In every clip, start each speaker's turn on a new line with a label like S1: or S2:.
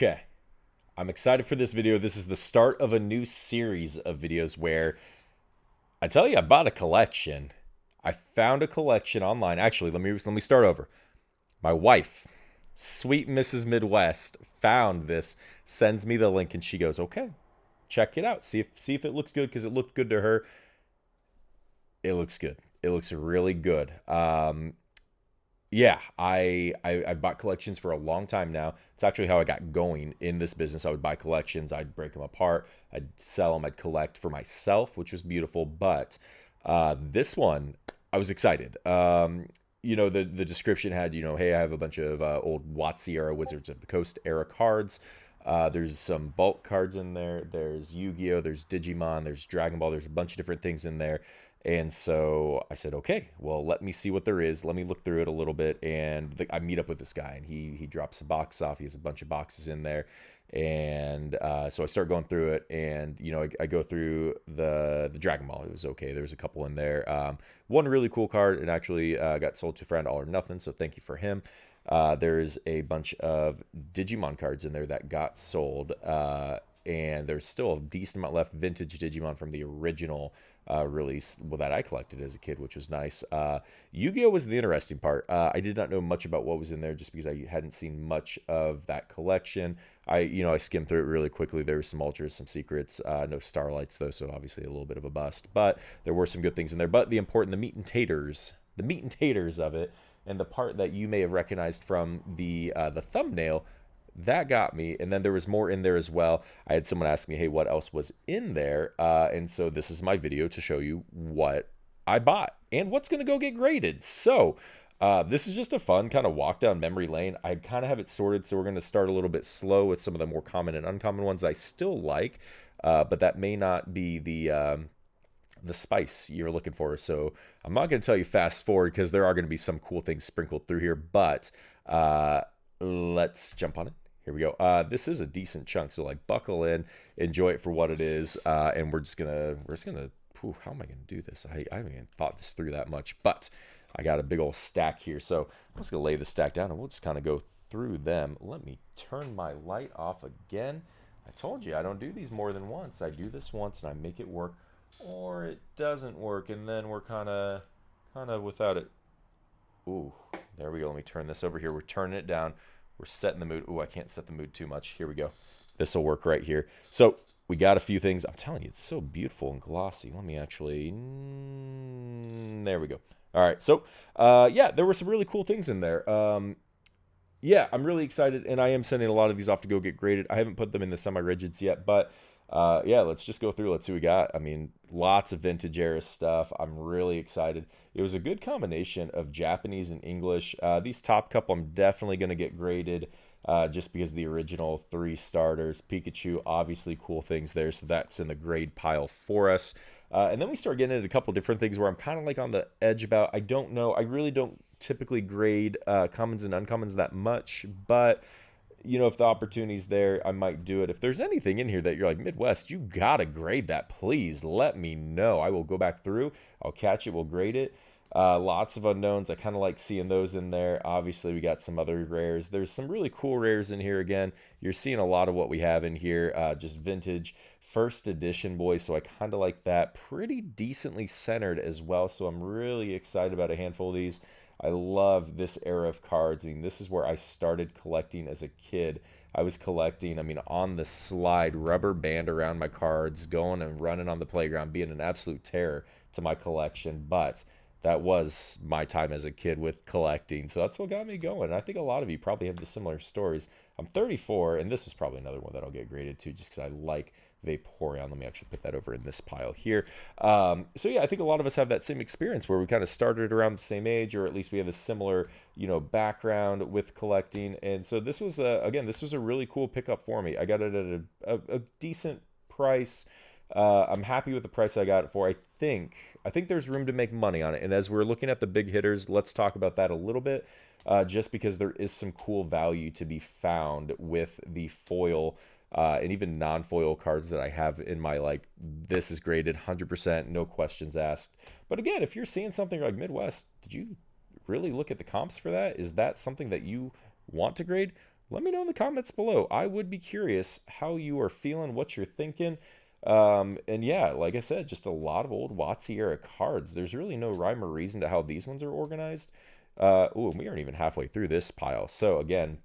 S1: Okay, I'm excited for this video. This is the start of a new series of videos where I tell you I bought a collection. I found a collection online. Actually, let me start over. My wife, sweet Mrs. Midwest, found this, sends me the link, and she goes, "Okay, check it out. See if it looks good because it looked good to her. It looks good. It looks really good." Yeah, I've bought collections for a long time now. It's actually how I got going in this business. I would buy collections, I'd break them apart, I'd sell them, I'd collect for myself, which was beautiful. But this one, I was excited. The description had, hey, I have a bunch of old WotC era Wizards of the Coast era cards. There's some bulk cards in there. There's Yu-Gi-Oh, there's Digimon, there's Dragon Ball. There's a bunch of different things in there. And so I said, okay, well, let me see what there is. Let me look through it a little bit. And I meet up with this guy, and he drops a box off. He has a bunch of boxes in there, and so I start going through it. And I go through the Dragon Ball. It was okay. There was a couple in there. One really cool card, and actually got sold to a friend, All or Nothing. So thank you for him. There's a bunch of Digimon cards in there that got sold. And there's still a decent amount left, vintage Digimon from the original release, well, that I collected as a kid, which was nice. Yu-Gi-Oh was the interesting part. I did not know much about what was in there just because I hadn't seen much of that collection. I skimmed through it really quickly. There were some ultras, some secrets, no starlights though, so obviously a little bit of a bust. But there were some good things in there. But the meat and taters, of it, and the part that you may have recognized from the thumbnail, that got me. And then there was more in there as well. I had someone ask me, hey, what else was in there? And so this is my video to show you what I bought and what's going to go get graded. So this is just a fun kind of walk down memory lane. I kind of have it sorted, so we're going to start a little bit slow with some of the more common and uncommon ones I still like, but that may not be the spice you're looking for. So I'm not going to tell you fast forward because there are going to be some cool things sprinkled through here, but let's jump on it. Here we go. This is a decent chunk, so like buckle in, enjoy it for what it is, and we're just gonna. How am I gonna do this? I haven't even thought this through that much, but I got a big old stack here, so I'm just gonna lay the stack down and we'll just kind of go through them. Let me turn my light off again. I told you I don't do these more than once. I do this once and I make it work, or it doesn't work, and then we're kind of without it. Ooh, there we go. Let me turn this over here. We're turning it down. We're setting the mood. Ooh, I can't set the mood too much. Here we go. This will work right here. So we got a few things. I'm telling you, it's so beautiful and glossy. Let me actually... there we go. All right. So, yeah, there were some really cool things in there. Yeah, I'm really excited, and I am sending a lot of these off to go get graded. I haven't put them in the semi-rigids yet, but yeah, let's just go through. Let's see what we got. I mean, lots of vintage era stuff. I'm really excited. It was a good combination of Japanese and English. These top couple I'm definitely going to get graded just because the original three starters. Pikachu, obviously cool things there, so that's in the grade pile for us. And then we start getting into a couple different things where I'm kind of like on the edge about, I don't know. I really don't typically grade commons and uncommons that much, but if the opportunity's there, I might do it. If there's anything in here that you're like, Midwest, you gotta grade that, please let me know. I will go back through, I'll catch it, we'll grade it. Lots of unknowns. I kind of like seeing those in there. Obviously, we got some other rares. There's some really cool rares in here again. You're seeing a lot of what we have in here, just vintage. First edition, boys, so I kind of like that. Pretty decently centered as well, so I'm really excited about a handful of these. I love this era of cards. I mean, this is where I started collecting as a kid. I was collecting, on the slide, rubber band around my cards, going and running on the playground, being an absolute terror to my collection. But that was my time as a kid with collecting. So that's what got me going. And I think a lot of you probably have the similar stories. I'm 34, and this is probably another one that I'll get graded to just because I like Vaporeon. Let me actually put that over in this pile here. So yeah, I think a lot of us have that same experience where we kind of started around the same age, or at least we have a similar, background with collecting. And so this was this was a really cool pickup for me. I got it at a decent price. I'm happy with the price I got it for. I think there's room to make money on it. And as we're looking at the big hitters, let's talk about that a little bit, just because there is some cool value to be found with the foil and even non-foil cards that I have in my, this is graded 100%, no questions asked. But again, if you're seeing something like Midwest, did you really look at the comps for that? Is that something that you want to grade? let me know in the comments below. I would be curious how you are feeling, what you're thinking. And yeah, like I said, just a lot of old WotC era cards. There's really no rhyme or reason to how these ones are organized. Oh, we aren't even halfway through this pile. So again,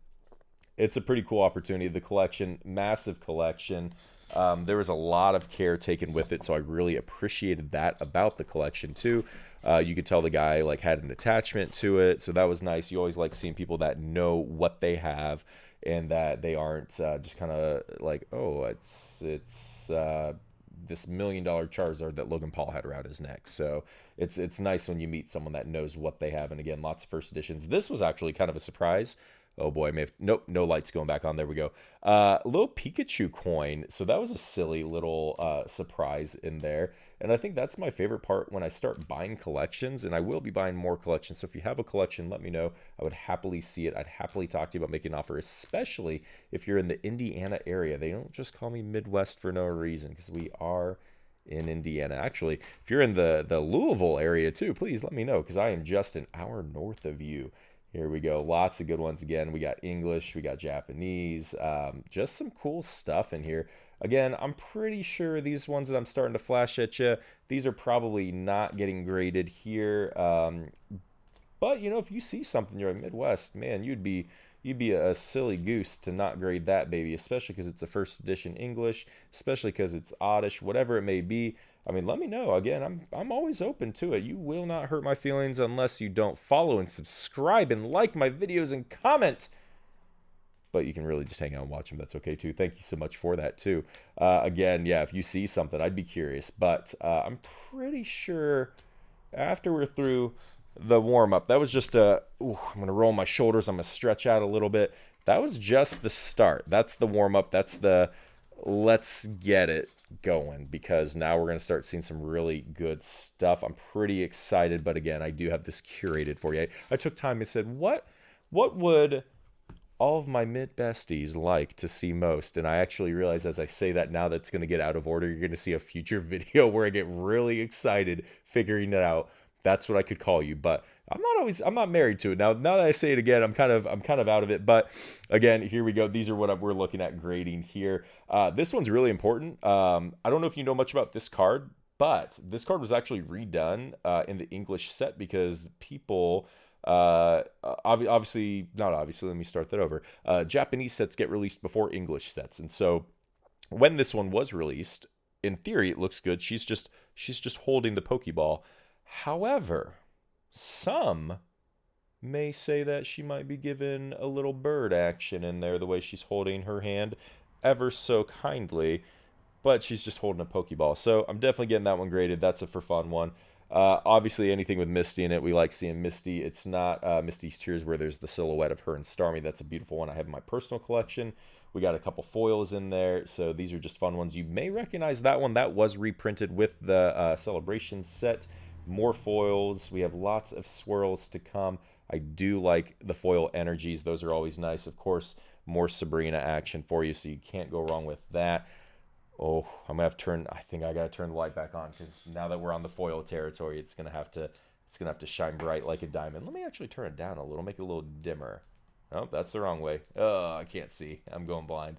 S1: it's a pretty cool opportunity. The collection, massive collection. There was a lot of care taken with it, so I really appreciated that about the collection too. You could tell the guy like had an attachment to it, so that was nice. You always like seeing people that know what they have and that they aren't just kind of like, oh, it's this $1 million Charizard that Logan Paul had around his neck. So it's nice when you meet someone that knows what they have. And again, lots of first editions. This was actually kind of a surprise. Oh boy, I may have, nope, no lights going back on. There we go. Little Pikachu coin. So that was a silly little surprise in there. And I think that's my favorite part when I start buying collections, and I will be buying more collections. So if you have a collection, let me know. I would happily see it. I'd happily talk to you about making an offer, especially if you're in the Indiana area. They don't just call me Midwest for no reason, because we are in Indiana. Actually, if you're in the Louisville area too, please let me know, because I am just an hour north of you. Here we go. Lots of good ones again. We got English, we got Japanese, just some cool stuff in here. Again, I'm pretty sure these ones that I'm starting to flash at you, these are probably not getting graded here. But you know, if you see something you're in Midwest, man, you'd be a silly goose to not grade that baby, especially because it's a first edition English, especially because it's oddish, whatever it may be. I mean, let me know. Again, I'm always open to it. You will not hurt my feelings unless you don't follow and subscribe and like my videos and comment. But you can really just hang out and watch them. That's okay too. Thank you so much for that too. Again, yeah, if you see something, I'd be curious. But I'm pretty sure after we're through the warm-up, that was just a, ooh, I'm going to roll my shoulders. I'm going to stretch out a little bit. That was just the start. That's the warm-up. That's the let's get it going, because now we're going to start seeing some really good stuff. I'm pretty excited, but again, I do have this curated for you. I took time and said, what would all of my mid besties like to see most? And I actually realize as I say that, now that's going to get out of order. You're going to see a future video where I get really excited figuring it out. That's what I could call you, but I'm not married to it. Now that I say it again, I'm kind of out of it. But again, here we go. These are what we're looking at grading here. This one's really important. I don't know if you know much about this card, but this card was actually redone in the English set because people, obviously, not obviously, let me start that over. Japanese sets get released before English sets. And so when this one was released, in theory, it looks good. She's just holding the Pokeball. However, some may say that she might be given a little bird action in there, the way she's holding her hand ever so kindly, but she's just holding a Pokeball. So I'm definitely getting that one graded. That's a for fun one. Obviously, anything with Misty in it, we like seeing Misty. It's not Misty's Tears where there's the silhouette of her and Starmie. That's a beautiful one I have in my personal collection. We got a couple foils in there, so these are just fun ones. You may recognize that one. That was reprinted with the Celebration set. More foils. We have lots of swirls to come. I do like the foil energies. Those are always nice. Of course, more Sabrina action for you, so you can't go wrong with that. Oh, I'm gonna have to turn. I think I gotta turn the light back on, because now that we're on the foil territory, it's gonna have to shine bright like a diamond. Let me actually turn it down a little, make it a little dimmer. Oh, that's the wrong way. Oh, I can't see. I'm going blind.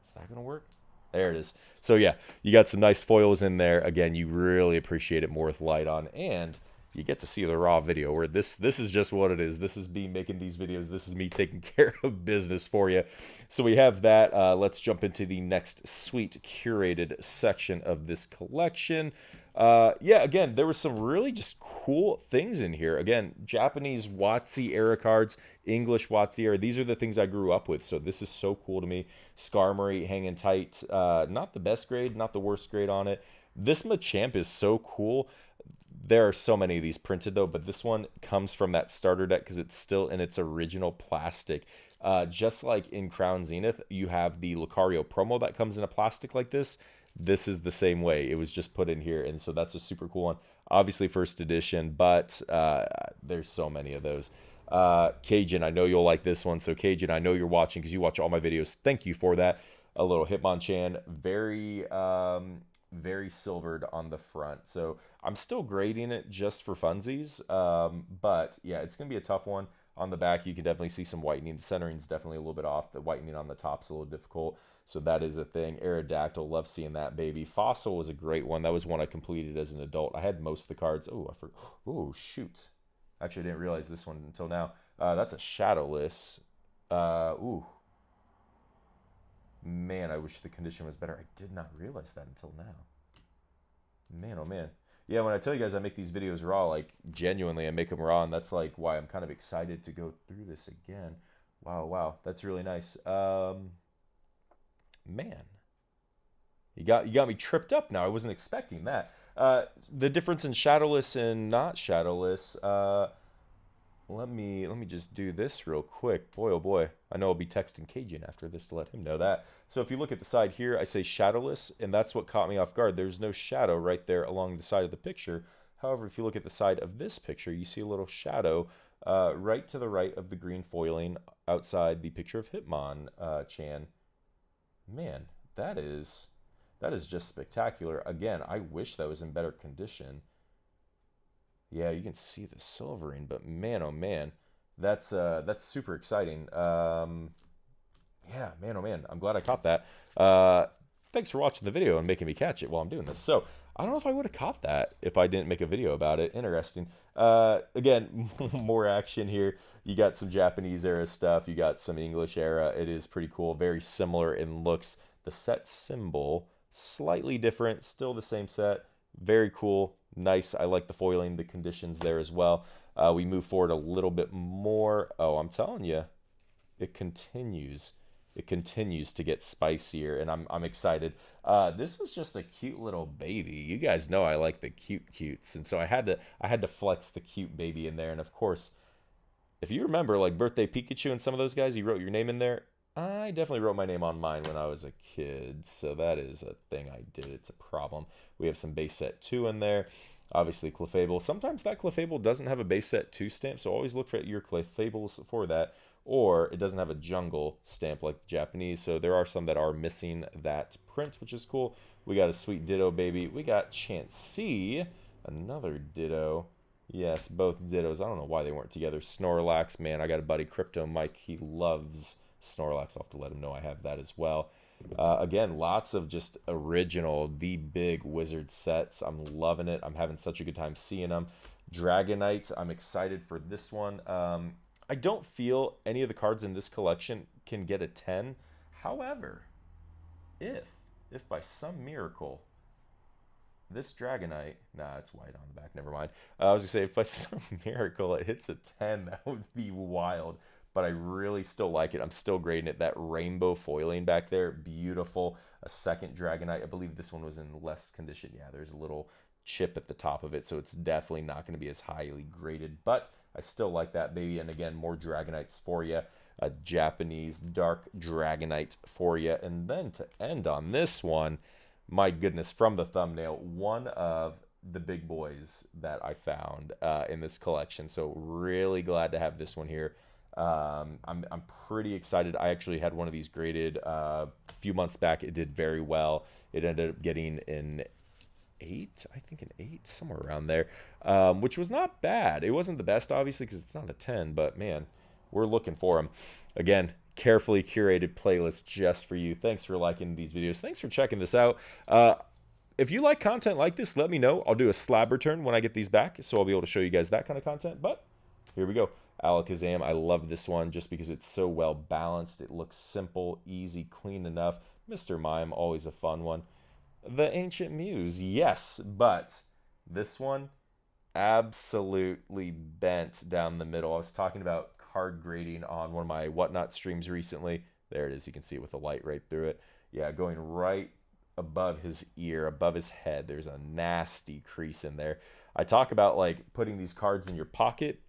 S1: Is that gonna work? There it is. So yeah, you got some nice foils in there. Again, you really appreciate it more with light on, and you get to see the raw video where this is just what it is. This is me making these videos. This is me taking care of business for you. So we have that. Let's jump into the next sweet curated section of this collection. Yeah, again, there was some really just cool things in here. Again, Japanese WotC era cards, English WotC era. These are the things I grew up with, so this is so cool to me. Skarmory hanging tight. Not the best grade, not the worst grade on it. This Machamp is so cool. There are so many of these printed, though, but this one comes from that starter deck because it's still in its original plastic. Just like in Crown Zenith, you have the Lucario promo that comes in a plastic like this. This is the same way. It was just put in here, and so that's a super cool one. Obviously first edition, but there's so many of those. Cajun, I know you'll like this one. So Cajun, I know you're watching because you watch all my videos. Thank you for that. A little Hitmonchan, very silvered on the front. So I'm still grading it just for funsies. But yeah, it's going to be a tough one. On the back, you can definitely see some whitening. The centering's definitely a little bit off. The whitening on the top's a little difficult. So that is a thing. Aerodactyl, love seeing that baby. Fossil was a great one. That was one I completed as an adult. I had most of the cards. Oh, I forgot. Oh, shoot. Actually, I didn't realize this one until now. That's a Shadowless. Ooh. Man, I wish the condition was better. I did not realize that until now. Man, oh man. Yeah, when I tell you guys I make these videos raw, like genuinely I make them raw, and that's like why I'm kind of excited to go through this again. Wow, wow. That's really nice. Man. You got me tripped up now. I wasn't expecting that. The difference in shadowless and not shadowless. Let me just do this real quick. Boy, oh boy. I know I'll be texting Cajun after this to let him know that. So if you look at the side here, I say shadowless, and that's what caught me off guard. There's no shadow right there along the side of the picture. However, if you look at the side of this picture, you see a little shadow right to the right of the green foiling outside the picture of Hitmonchan. Man, that is just spectacular. Again, I wish that was in better condition. Yeah, you can see the silvering, but man, oh man, that's super exciting. Yeah, man, oh man, I'm glad I caught that. Thanks for watching the video and making me catch it while I'm doing this. So I don't know if I would have caught that if I didn't make a video about it. Interesting. Again, more action here. You got some Japanese era stuff. You got some English era. It is pretty cool. Very similar in looks. The set symbol slightly different. Still the same set. Very cool. Nice. I like the foiling, the conditions there as well. We move forward a little bit more. Oh, I'm telling you, it continues. It continues to get spicier, and I'm excited. This was just a cute little baby. You guys know I like the cute cutes, and so I had to flex the cute baby in there. And of course, if you remember, like Birthday Pikachu and some of those guys, you wrote your name in there. I definitely wrote my name on mine when I was a kid, so that is a thing I did. It's a problem. We have some base set 2 in there. Obviously, Clefable. Sometimes that Clefable doesn't have a base set 2 stamp, so always look for your Clefables for that. Or it doesn't have a jungle stamp like the Japanese, so there are some that are missing that print, which is cool. We got a sweet Ditto baby. We got Chansey, another Ditto. Yes, both Dittos. I don't know why they weren't together. Snorlax, man, I got a buddy, Crypto Mike. He loves Snorlax. I'll have to let him know I have that as well. Again, lots of just original, the big wizard sets. I'm loving it. I'm having such a good time seeing them. Dragonite, I'm excited for this one. I don't feel any of the cards in this collection can get a 10. However, if by some miracle this Dragonite, nah, it's white on the back, never mind. I was gonna say, if by some miracle it hits a 10, that would be wild. But I really still like it. I'm still grading it. That rainbow foiling back there, beautiful. A second Dragonite. I believe this one was in less condition. Yeah, there's a little chip at the top of it, so it's definitely not going to be as highly graded. But I still like that baby. And again, more Dragonites for you. A Japanese dark Dragonite for you. And then to end on this one, my goodness, from the thumbnail, one of the big boys that I found in this collection. So really glad to have this one here. I'm pretty excited. I actually had one of these graded a few months back. It did very well. It ended up getting an 8, I think an 8, somewhere around there, which was not bad. It wasn't the best, obviously, because it's not a 10, but man, we're looking for them. Again, carefully curated playlist just for you. Thanks for liking these videos. Thanks for checking this out. If you like content like this, let me know. I'll do a slab return when I get these back, so I'll be able to show you guys that kind of content. But here we go. Alakazam, I love this one just because it's so well balanced. It looks simple, easy, clean enough. Mr. Mime, always a fun one. The Ancient Muse, yes, but this one absolutely bent down the middle. I was talking about card grading on one of my Whatnot streams recently. There it is. You can see it with the light right through it. Yeah, going right above his ear, above his head. There's a nasty crease in there. I talk about like putting these cards in your pocket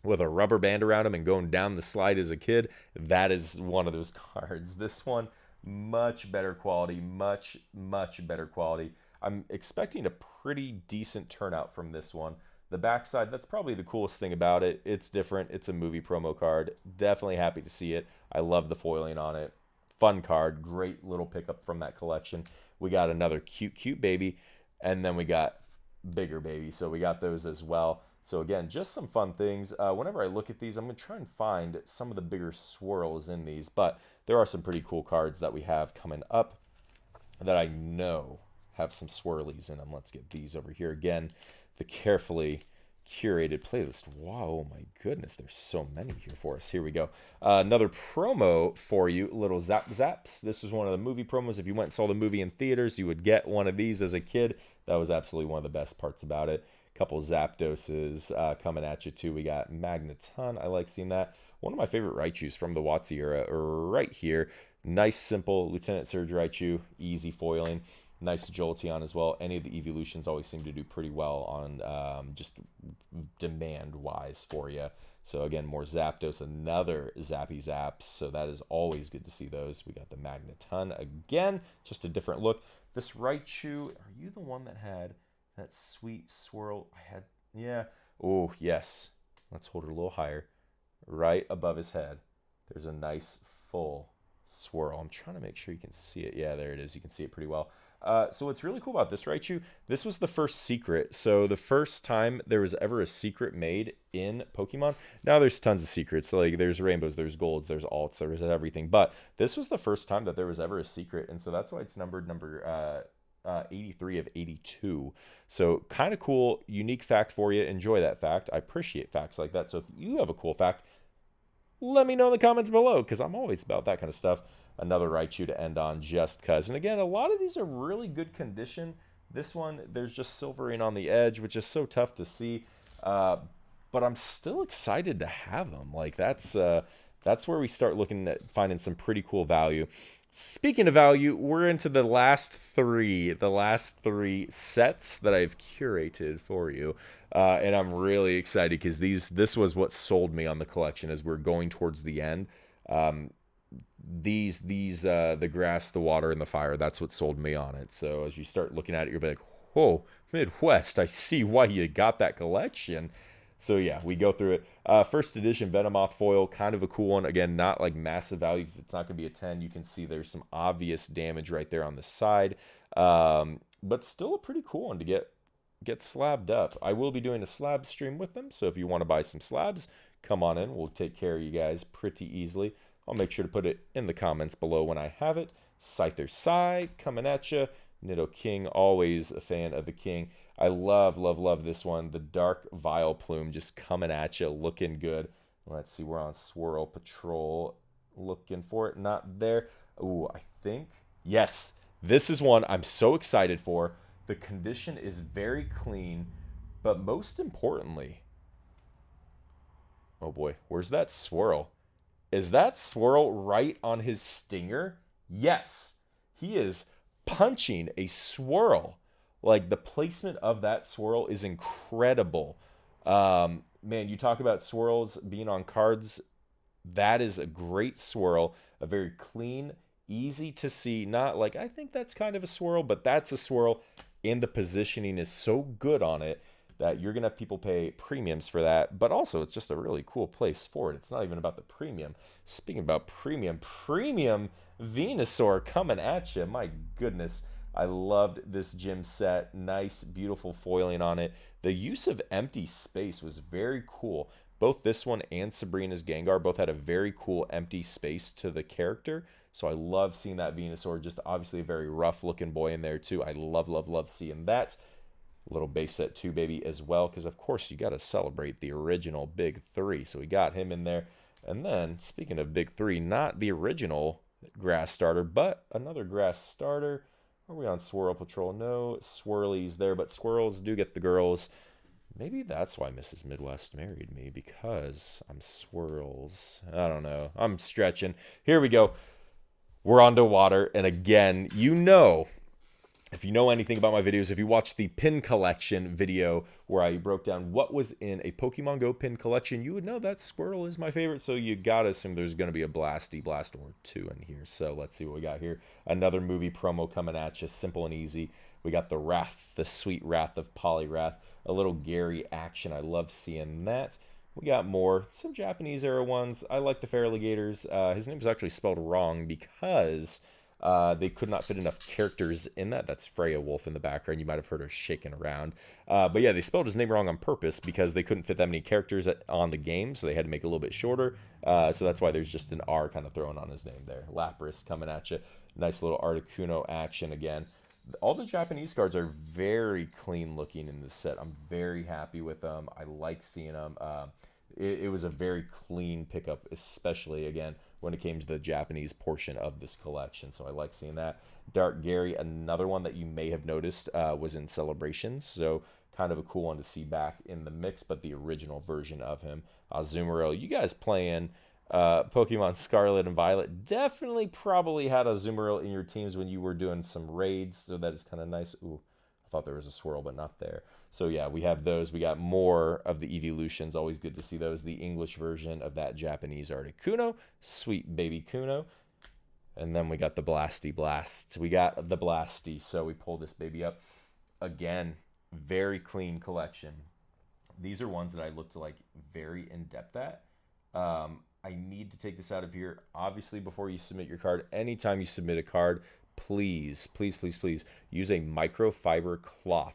S1: with a rubber band around them and going down the slide as a kid. That is one of those cards. This one, much better quality, much better quality. I'm expecting a pretty decent turnout from this one. The backside, that's probably the coolest thing about it. It's different. It's a movie promo card. Definitely happy to see it. I love the foiling on it. Fun card. Great little pickup from that collection. We got another cute baby, and then we got bigger baby. So we got those as well. So again, just some fun things. Whenever I look at these, I'm going to try and find some of the bigger swirls in these, but there are some pretty cool cards that we have coming up that I know have some swirlies in them. Let's get these over here again. The carefully curated playlist. Wow, oh my goodness, there's so many here for us. Here we go. Another promo for you, little Zap Zaps. This was one of the movie promos. If you went and saw the movie in theaters, you would get one of these as a kid. That was absolutely one of the best parts about it. Couple Zapdoses coming at you too. We got Magneton. I like seeing that. One of my favorite Raichus from the WotC era right here. Nice, simple Lieutenant Surge Raichu. Easy foiling. Nice Jolteon as well. Any of the evolutions always seem to do pretty well on just demand-wise for you. So again, more Zapdos, another Zappy Zaps. So that is always good to see those. We got the Magneton again. Just a different look. This Raichu, are you the one that had that sweet swirl? Yeah. Oh, yes. Let's hold it a little higher. Right above his head, there's a nice full swirl. I'm trying to make sure you can see it. Yeah, there it is. You can see it pretty well. So what's really cool about this Raichu, this was the first secret. So the first time there was ever a secret made in Pokemon. Now there's tons of secrets. So like there's rainbows, there's golds, there's alts, there's everything. But this was the first time that there was ever a secret. And so that's why it's numbered number 83 of 82. So kind of cool, unique fact for you. Enjoy that fact. I appreciate facts like that. So if you have a cool fact, let me know in the comments below, because I'm always about that kind of stuff. Another Raichu to end on just cuz. And again, a lot of these are really good condition. This one, there's just silvering on the edge, which is so tough to see. But I'm still excited to have them. Like that's where we start looking at finding some pretty cool value. Speaking of value, we're into the last three sets that I've curated for you. And I'm really excited because this was what sold me on the collection as we're going towards the end. The grass, the water, and the fire, that's what sold me on it. So as you start looking at it, you'll be like, whoa, Midwest, I see why you got that collection. So yeah, we go through it. First edition Venomoth foil, kind of a cool one. Again, not like massive value because it's not going to be a 10. You can see there's some obvious damage right there on the side. But still a pretty cool one to get slabbed up. I will be doing a slab stream with them, so if you want to buy some slabs, come on in. We'll take care of you guys pretty easily. I'll make sure to put it in the comments below when I have it. Scyther Psy coming at you. Nidoking, always a fan of the king. I love this one. The Dark Vileplume just coming at you, looking good. Let's see, we're on Swirl Patrol. Looking for it, not there. Ooh, I think, yes, this is one I'm so excited for. The condition is very clean, but most importantly, oh boy, where's that swirl? Is that swirl right on his stinger? Yes, he is punching a swirl. Like the placement of that swirl is incredible. Man, you talk about swirls being on cards. That is a great swirl, a very clean, easy to see. Not like, I think that's kind of a swirl, but that's a swirl. And the positioning is so good on it that you're going to have people pay premiums for that. But also, it's just a really cool place for it. It's not even about the premium. Speaking about premium Venusaur coming at you. My goodness. I loved this gym set. Nice, beautiful foiling on it. The use of empty space was very cool. Both this one and Sabrina's Gengar both had a very cool empty space to the character. So I love seeing that Venusaur. Just obviously a very rough looking boy in there too. I love seeing that. Little base set 2 baby as well, because of course you got to celebrate the original big 3. So we got him in there. And then speaking of big 3, not the original grass starter, but another grass starter. Are we on Swirl Patrol? No swirlies there, but squirrels do get the girls. Maybe that's why Mrs. Midwest married me, because I'm swirls. I don't know. I'm stretching. Here we go. We're on to water. And again, you know, if you know anything about my videos, if you watched the pin collection video where I broke down what was in a Pokemon Go pin collection, you would know that Squirtle is my favorite. So you gotta assume there's gonna be a Blast or 2 in here. So let's see what we got here. Another movie promo coming at you, simple and easy. We got the Wrath, the sweet Wrath of Poliwrath. A little Gary action. I love seeing that. We got more, some Japanese era ones. I like the Feraligators. His name is actually spelled wrong because They could not fit enough characters in that. That's Freya Wolf in the background. You might have heard her shaking around. But yeah, they spelled his name wrong on purpose because they couldn't fit that many characters on the game, so they had to make it a little bit shorter. So that's why there's just an R kind of thrown on his name there. Lapras coming at you. Nice little Articuno action again. All the Japanese cards are very clean looking in this set. I'm very happy with them. I like seeing them. It was a very clean pickup, especially again when it came to the Japanese portion of this collection. So I like seeing that. Dark Gary, another one that you may have noticed was in Celebrations. So kind of a cool one to see back in the mix, but the original version of him. Azumarill, you guys playing Pokemon Scarlet and Violet definitely probably had Azumarill in your teams when you were doing some raids, so that is kind of nice. Ooh, I thought there was a swirl, but not there. So yeah, we have those. We got more of the evolutions. Always good to see those. The English version of that Japanese Articuno. Sweet baby Kuno. And then we got the Blasty Blast. We got the Blasty. So we pull this baby up. Again, very clean collection. These are ones that I looked like very in-depth at. I need to take this out of here. Obviously, before you submit your card, anytime you submit a card, please, please, please, please use a microfiber cloth.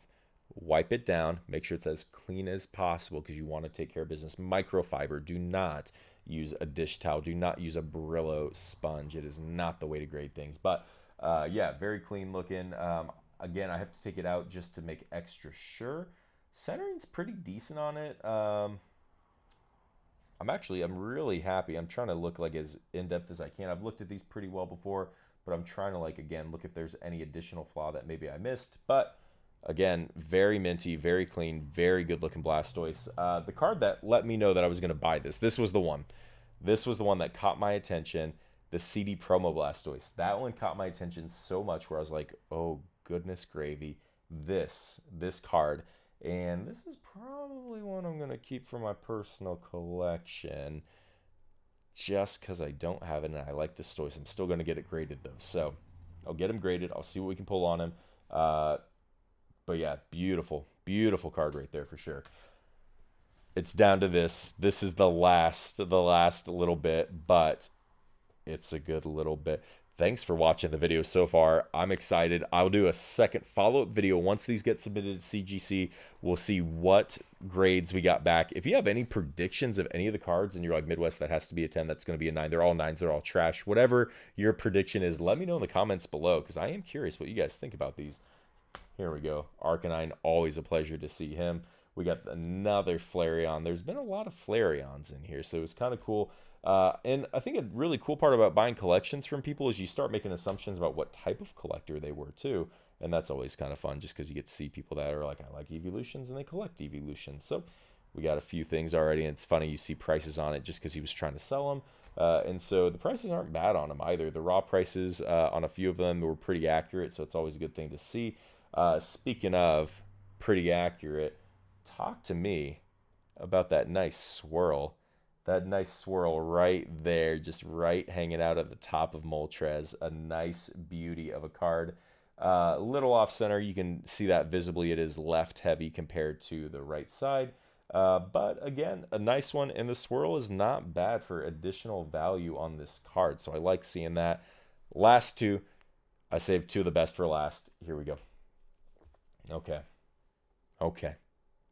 S1: Wipe it down. Make sure it's as clean as possible because you want to take care of business. Microfiber. Do not use a dish towel. Do not use a Brillo sponge. It is not the way to grade things. But yeah, very clean looking. Again, I have to take it out just to make extra sure. Centering's pretty decent on it. I'm really happy. I'm trying to look like as in-depth as I can. I've looked at these pretty well before, but I'm trying to, like, again, look if there's any additional flaw that maybe I missed. But again, very minty, very clean, very good looking Blastoise. The card that let me know that I was going to buy this was the one. This was the one that caught my attention, the CD Promo Blastoise. That one caught my attention so much where I was like, oh, goodness gravy, this card. And this is probably one I'm going to keep for my personal collection just because I don't have it and I like this Stoice. I'm still going to get it graded though. So I'll get him graded. I'll see what we can pull on him. But yeah, beautiful, beautiful card right there for sure. It's down to this. This is the last little bit, but it's a good little bit. Thanks for watching the video so far. I'm excited. I'll do a second follow-up video once these get submitted to CGC. We'll see what grades we got back. If you have any predictions of any of the cards and you're like, Midwest, that has to be a 10, that's going to be a 9. They're all 9s. They're all trash. Whatever your prediction is, let me know in the comments below because I am curious what you guys think about these. Here we go. Arcanine, always a pleasure to see him. We got another Flareon. There's been a lot of Flareons in here, so it's kind of cool. And I think a really cool part about buying collections from people is you start making assumptions about what type of collector they were too. And that's always kind of fun just because you get to see people that are like, I like evolutions and they collect evolutions. So we got a few things already. And it's funny, you see prices on it just because he was trying to sell them. And so the prices aren't bad on them either. The raw prices on a few of them were pretty accurate. So it's always a good thing to see. Speaking of pretty accurate, talk to me about that nice swirl. That nice swirl right there, just right hanging out at the top of Moltres. A nice beauty of a card. Little off center, you can see that visibly. It is left heavy compared to the right side. But again, a nice one. And the swirl is not bad for additional value on this card. So I like seeing that. Last two. I saved two of the best for last. Here we go. Okay.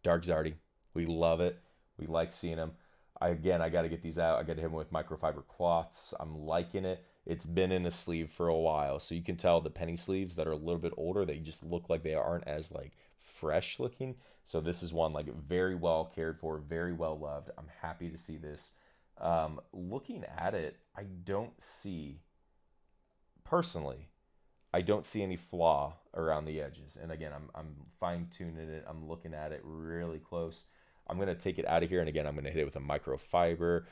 S1: Dark Zardy. We love it. We like seeing him. I got to get these out. I got to hit them with microfiber cloths. I'm liking it. It's been in a sleeve for a while. So you can tell the penny sleeves that are a little bit older, they just look like they aren't as like fresh looking. So this is one like very well cared for, very well loved. I'm happy to see this. Looking at it, I don't see, personally, I don't see any flaw around the edges. And again, I'm fine-tuning it. I'm looking at it really close. I'm going to take it out of here, and again, I'm going to hit it with a microfiber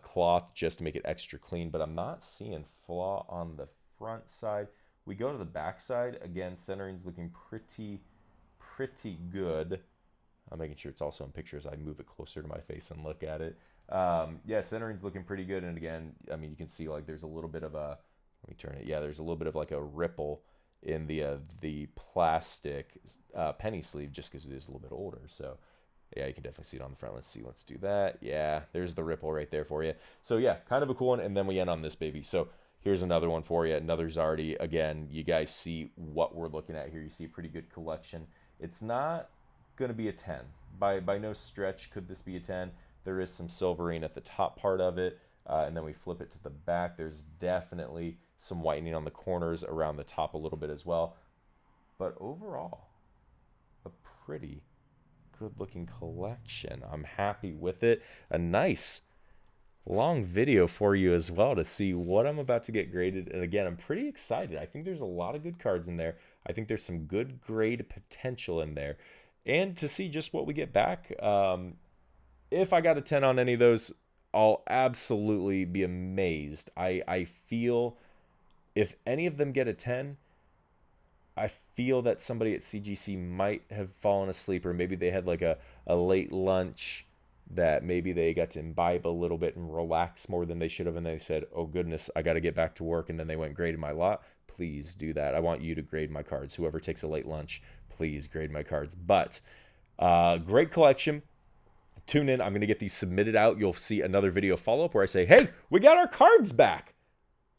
S1: cloth just to make it extra clean, but I'm not seeing flaw on the front side. We go to the back side. Again, centering's looking pretty good. I'm making sure it's also in pictures. I move it closer to my face and look at it. Yeah, centering's looking pretty good, and again, I mean, you can see like there's a little bit of a, let me turn it. Yeah, there's a little bit of like a ripple in the plastic penny sleeve just because it is a little bit older, so yeah, you can definitely see it on the front. Let's see. Let's do that. Yeah, there's the ripple right there for you. So yeah, kind of a cool one. And then we end on this baby. So Here's another one for you, another Zardy. Again, you guys see what we're looking at here. You see a pretty good collection. It's not going to be a 10. By no stretch could this be a 10. There is some silvering at the top part of it, and then we flip it to the back. There's definitely some whitening on the corners around the top a little bit as well. But overall, a pretty good looking collection. I'm happy with it. A nice long video for you as well to see what I'm about to get graded. And again, I'm pretty excited. I think there's a lot of good cards in there. I think there's some good grade potential in there. And to see just what we get back, if I got a 10 on any of those, I'll absolutely be amazed. I feel if any of them get a 10, I feel that somebody at CGC might have fallen asleep, or maybe they had like a late lunch that maybe they got to imbibe a little bit and relax more than they should have, and they said, oh goodness, I got to get back to work, and then they went and graded my lot. Please do that. I want you to grade my cards. Whoever takes a late lunch, please grade my cards. But great collection. Tune in. I'm going to get these submitted out. You'll see another video follow-up where I say, hey, we got our cards back.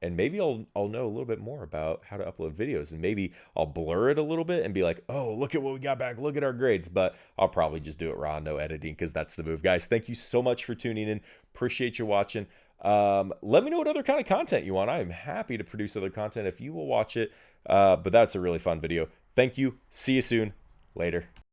S1: And maybe I'll know a little bit more about how to upload videos. And maybe I'll blur it a little bit and be like, oh, look at what we got back. Look at our grades. But I'll probably just do it raw, no editing, because that's the move. Guys, thank you so much for tuning in. Appreciate you watching. Let me know what other kind of content you want. I am happy to produce other content if you will watch it. But that's a really fun video. Thank you. See you soon. Later.